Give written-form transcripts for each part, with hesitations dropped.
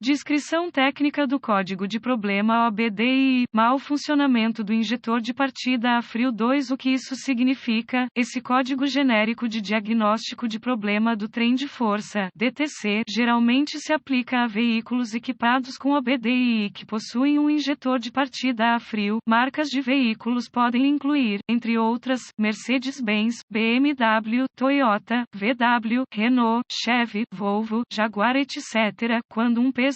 Descrição técnica do código de problema OBDI, mau funcionamento do injetor de partida a frio 2. O que isso significa? Esse código genérico de diagnóstico de problema do trem de força, DTC, geralmente se aplica a veículos equipados com OBDI que possuem um injetor de partida a frio. Marcas de veículos podem incluir, entre outras, Mercedes-Benz, BMW, Toyota, VW, Renault, Chevy, Volvo, Jaguar, etc. Quando um P0214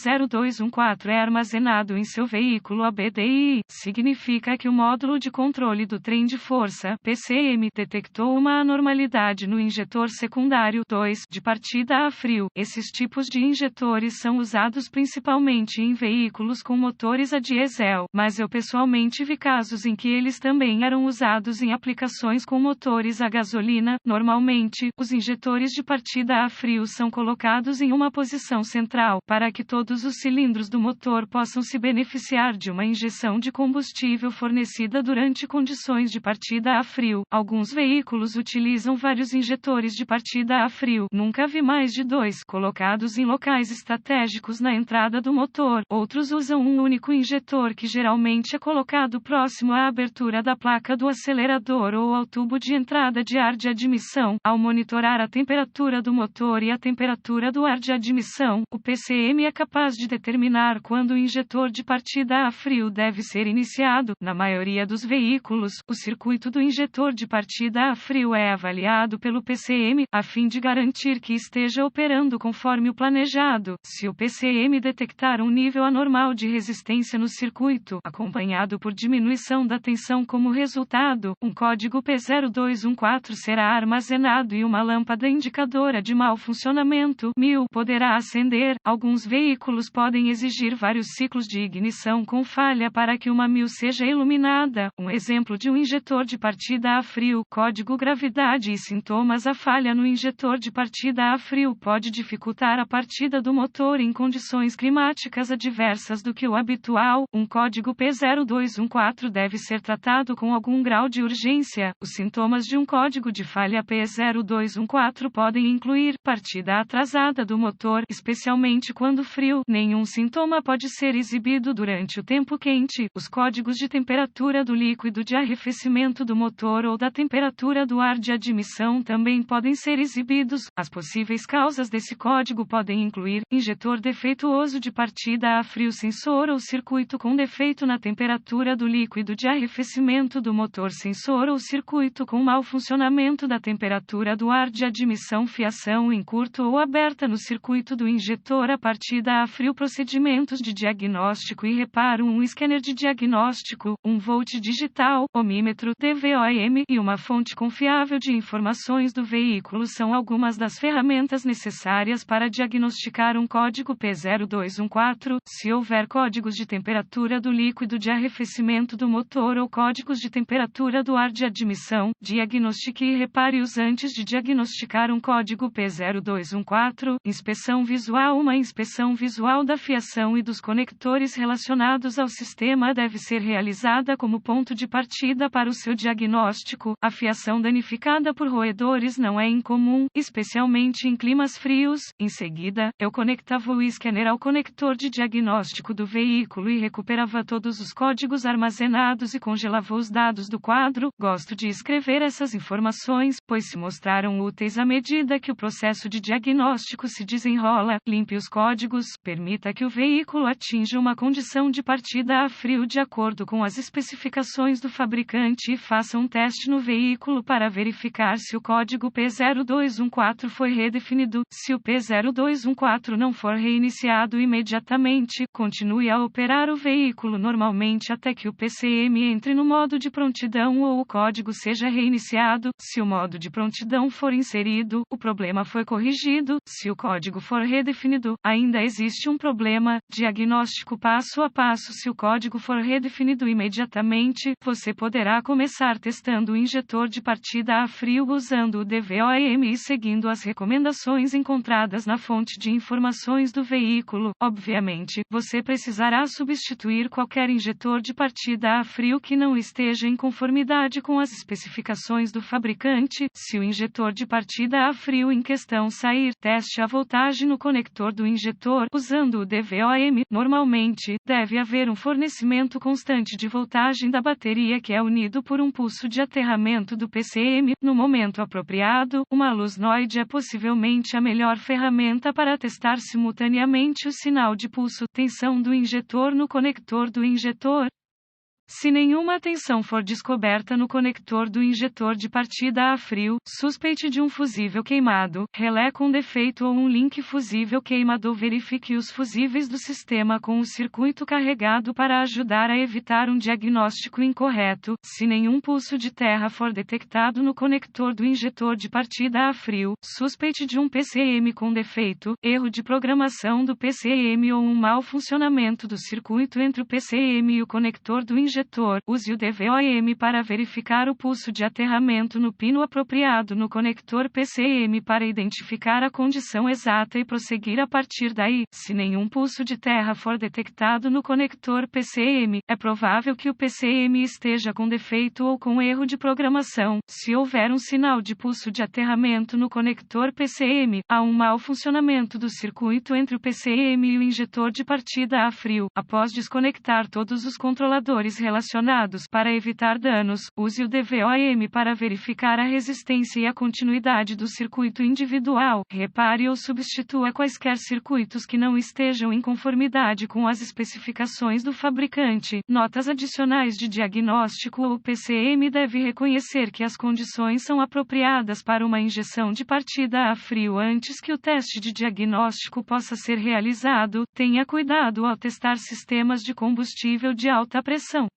é armazenado em seu veículo OBDI, significa que o módulo de controle do trem de força, PCM, detectou uma anormalidade no injetor secundário 2 de partida a frio. Esses tipos de injetores são usados principalmente em veículos com motores a diesel, mas eu pessoalmente vi casos em que eles também eram usados em aplicações com motores a gasolina. Normalmente, os injetores de partida a frio são colocados em uma posição central, para que todos os cilindros do motor possam se beneficiar de uma injeção de combustível fornecida durante condições de partida a frio. Alguns veículos utilizam vários injetores de partida a frio, nunca vi mais de 2, colocados em locais estratégicos na entrada do motor. Outros usam um único injetor que geralmente é colocado próximo à abertura da placa do acelerador ou ao tubo de entrada de ar de admissão. Ao monitorar a temperatura do motor e a temperatura do ar de admissão, o PCM é capaz de determinar quando o injetor de partida a frio deve ser iniciado. Na maioria dos veículos, o circuito do injetor de partida a frio é avaliado pelo PCM, a fim de garantir que esteja operando conforme o planejado. Se o PCM detectar um nível anormal de resistência no circuito, acompanhado por diminuição da tensão como resultado, um código P0214 será armazenado e uma lâmpada indicadora de mau funcionamento 1000 poderá acender. Alguns veículos podem exigir vários ciclos de ignição com falha para que uma 1000 seja iluminada. Um exemplo de um injetor de partida a frio, código gravidade e sintomas. A falha no injetor de partida a frio pode dificultar a partida do motor em condições climáticas adversas do que o habitual. Um código P0214 deve ser tratado com algum grau de urgência. Os sintomas de um código de falha P0214 podem incluir partida atrasada do motor, especialmente quando frio. Nenhum sintoma pode ser exibido durante o tempo quente. Os códigos de temperatura do líquido de arrefecimento do motor ou da temperatura do ar de admissão também podem ser exibidos. As possíveis causas desse código podem incluir injetor defeituoso de partida a frio, sensor ou circuito com defeito na temperatura do líquido de arrefecimento do motor, sensor ou circuito com mau funcionamento da temperatura do ar de admissão, fiação em curto ou aberta no circuito do injetor a partida a frio. Procedimentos de diagnóstico e reparo. Um scanner de diagnóstico, um volt digital, ohmímetro, TVOM e uma fonte confiável de informações do veículo são algumas das ferramentas necessárias para diagnosticar um código P0214. Se houver códigos de temperatura do líquido de arrefecimento do motor ou códigos de temperatura do ar de admissão, diagnostique e repare-os antes de diagnosticar um código P0214. Inspeção visual. Uma inspeção visual da fiação e dos conectores relacionados ao sistema deve ser realizada como ponto de partida para o seu diagnóstico. A fiação danificada por roedores não é incomum, especialmente em climas frios. Em seguida, eu conectava o scanner ao conector de diagnóstico do veículo e recuperava todos os códigos armazenados e congelava os dados do quadro. Gosto de escrever essas informações, pois se mostraram úteis à medida que o processo de diagnóstico se desenrola. Limpe os códigos, permita que o veículo atinja uma condição de partida a frio de acordo com as especificações do fabricante e faça um teste no veículo para verificar se o código P0214 foi redefinido. Se o P0214 não for reiniciado imediatamente, continue a operar o veículo normalmente até que o PCM entre no modo de prontidão ou o código seja reiniciado. Se o modo de prontidão for inserido, o problema foi corrigido. Se o código for redefinido, ainda existe um problema. Diagnóstico passo a passo. Se o código for redefinido imediatamente, você poderá começar testando o injetor de partida a frio usando o DVOM e seguindo as recomendações encontradas na fonte de informações do veículo. Obviamente, você precisará substituir qualquer injetor de partida a frio que não esteja em conformidade com as especificações do fabricante. Se o injetor de partida a frio em questão sair, teste a voltagem no conector do injetor. usando o DVOM. Normalmente, deve haver um fornecimento constante de voltagem da bateria que é unido por um pulso de aterramento do PCM. No momento apropriado, uma luz NOID é possivelmente a melhor ferramenta para testar simultaneamente o sinal de pulso, tensão do injetor no conector do injetor. Se nenhuma tensão for descoberta no conector do injetor de partida a frio, suspeite de um fusível queimado, relé com defeito ou um link fusível queimado. Verifique os fusíveis do sistema com o circuito carregado para ajudar a evitar um diagnóstico incorreto. Se nenhum pulso de terra for detectado no conector do injetor de partida a frio, suspeite de um PCM com defeito, erro de programação do PCM ou um mau funcionamento do circuito entre o PCM e o conector do injetor. Use o DVOM para verificar o pulso de aterramento no pino apropriado no conector PCM para identificar a condição exata e prosseguir a partir daí. Se nenhum pulso de terra for detectado no conector PCM, é provável que o PCM esteja com defeito ou com erro de programação. Se houver um sinal de pulso de aterramento no conector PCM, há um mau funcionamento do circuito entre o PCM e o injetor de partida a frio. Após desconectar todos os controladores relacionados para evitar danos, use o DVOM para verificar a resistência e a continuidade do circuito individual. Repare ou substitua quaisquer circuitos que não estejam em conformidade com as especificações do fabricante. Notas adicionais de diagnóstico: o PCM deve reconhecer que as condições são apropriadas para uma injeção de partida a frio antes que o teste de diagnóstico possa ser realizado. Tenha cuidado ao testar sistemas de combustível de alta pressão.